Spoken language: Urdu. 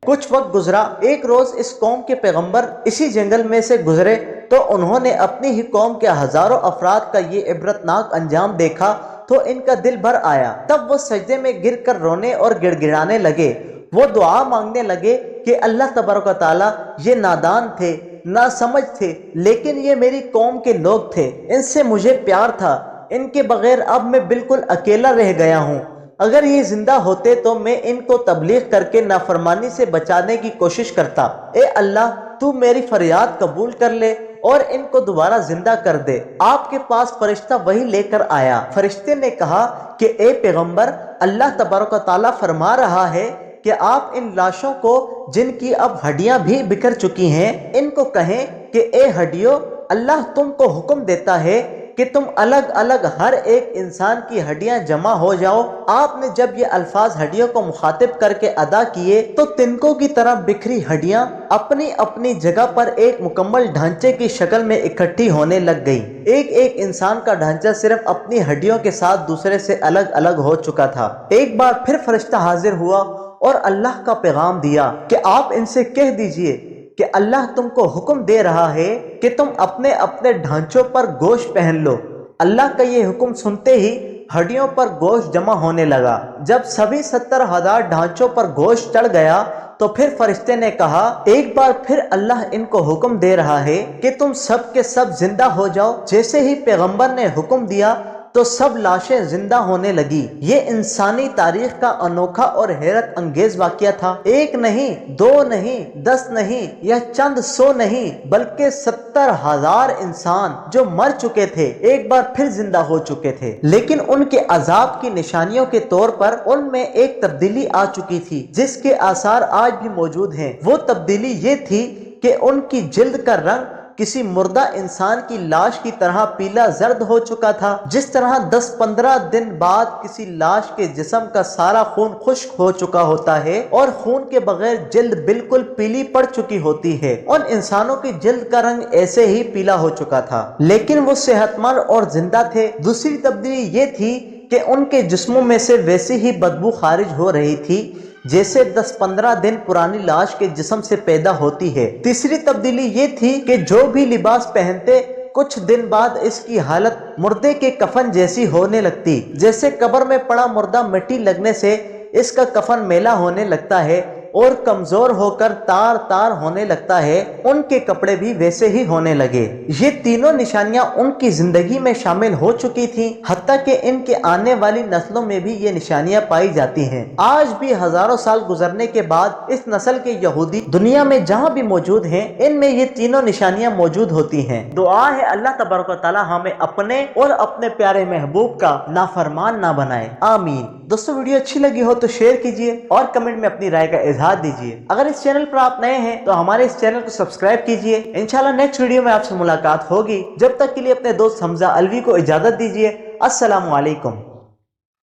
کچھ وقت گزرا، ایک روز اس قوم کے پیغمبر اسی جنگل میں سے گزرے تو انہوں نے اپنی ہی قوم کے ہزاروں افراد کا یہ عبرتناک انجام دیکھا تو ان کا دل بھر آیا۔ تب وہ سجدے میں گر کر رونے اور گڑ گڑانے لگے۔ وہ دعا مانگنے لگے کہ اللہ تبارک و تعالیٰ، یہ نادان تھے، ناسمجھ تھے، لیکن یہ میری قوم کے لوگ تھے، ان سے مجھے پیار تھا، ان کے بغیر اب میں بالکل اکیلا رہ گیا ہوں۔ اگر یہ زندہ ہوتے تو میں ان کو تبلیغ کر کے نافرمانی سے بچانے کی کوشش کرتا۔ اے اللہ، تو میری فریاد قبول کر لے اور ان کو دوبارہ زندہ کر دے۔ آپ کے پاس فرشتہ وہی لے کر آیا۔ فرشتے نے کہا کہ اے پیغمبر، اللہ تبارک و تعالیٰ فرما رہا ہے کہ آپ ان لاشوں کو جن کی اب ہڈیاں بھی بکھر چکی ہیں، ان کو کہیں کہ اے ہڈیوں، اللہ تم کو حکم دیتا ہے کہ تم الگ الگ ہر ایک انسان کی ہڈیاں جمع ہو جاؤ۔ آپ نے جب یہ الفاظ ہڈیوں کو مخاطب کر کے ادا کیے تو تنکوں کی طرح بکھری ہڈیاں اپنی اپنی جگہ پر ایک مکمل ڈھانچے کی شکل میں اکٹھی ہونے لگ گئی۔ ایک ایک انسان کا ڈھانچہ صرف اپنی ہڈیوں کے ساتھ دوسرے سے الگ الگ ہو چکا تھا۔ ایک بار پھر فرشتہ حاضر ہوا اور اللہ کا پیغام دیا کہ آپ ان سے کہہ دیجئے کہ اللہ تم کو حکم دے رہا ہے کہ تم اپنے اپنے ڈھانچوں پر گوشت پہن لو۔ اللہ کا یہ حکم سنتے ہی ہڈیوں پر گوشت جمع ہونے لگا۔ جب سبھی 70,000 ڈھانچوں پر گوشت چڑھ گیا تو پھر فرشتے نے کہا، ایک بار پھر اللہ ان کو حکم دے رہا ہے کہ تم سب کے سب زندہ ہو جاؤ۔ جیسے ہی پیغمبر نے حکم دیا تو سب لاشیں زندہ ہونے لگی۔ یہ انسانی تاریخ کا انوکھا اور حیرت انگیز واقعہ تھا۔ ایک نہیں، دو نہیں، 10 نہیں یا چند سو نہیں، بلکہ 70,000 انسان جو مر چکے تھے ایک بار پھر زندہ ہو چکے تھے۔ لیکن ان کے عذاب کی نشانیوں کے طور پر ان میں ایک تبدیلی آ چکی تھی جس کے آثار آج بھی موجود ہیں۔ وہ تبدیلی یہ تھی کہ ان کی جلد کا رنگ کسی مردہ انسان کی لاش کی طرح پیلا زرد ہو چکا تھا۔ جس طرح 10-15 دن بعد کسی لاش کے جسم کا سارا خون خشک ہو چکا ہوتا ہے اور خون کے بغیر جلد بالکل پیلی پڑ چکی ہوتی ہے، ان انسانوں کی جلد کا رنگ ایسے ہی پیلا ہو چکا تھا، لیکن وہ صحت مند اور زندہ تھے۔ دوسری تبدیلی یہ تھی کہ ان کے جسموں میں سے ویسی ہی بدبو خارج ہو رہی تھی جیسے 10-15 دن پرانی لاش کے جسم سے پیدا ہوتی ہے۔ تیسری تبدیلی یہ تھی کہ جو بھی لباس پہنتے کچھ دن بعد اس کی حالت مردے کے کفن جیسی ہونے لگتی، جیسے قبر میں پڑا مردہ مٹی لگنے سے اس کا کفن میلا ہونے لگتا ہے اور کمزور ہو کر تار تار ہونے لگتا ہے، ان کے کپڑے بھی ویسے ہی ہونے لگے۔ یہ تینوں نشانیاں ان کی زندگی میں شامل ہو چکی تھیں، حتیٰ کہ ان کے آنے والی نسلوں میں بھی یہ نشانیاں پائی جاتی ہیں۔ آج بھی ہزاروں سال گزرنے کے بعد اس نسل کے یہودی دنیا میں جہاں بھی موجود ہیں، ان میں یہ تینوں نشانیاں موجود ہوتی ہیں۔ دعا ہے اللہ تبارک و تعالی ہمیں اپنے اور اپنے پیارے محبوب کا نافرمان نہ بنائے، آمین۔ دوستو، ویڈیو اچھی لگی ہو تو شیئر کیجئے اور کمنٹ میں اپنی رائے کا اظہار دیجئے۔ اگر اس چینل پر آپ نئے ہیں تو ہمارے اس چینل کو سبسکرائب کیجئے۔ انشاءاللہ نیکسٹ ویڈیو میں آپ سے ملاقات ہوگی۔ جب تک کے لیے اپنے دوست حمزہ علوی کو اجازت دیجئے۔ السلام علیکم۔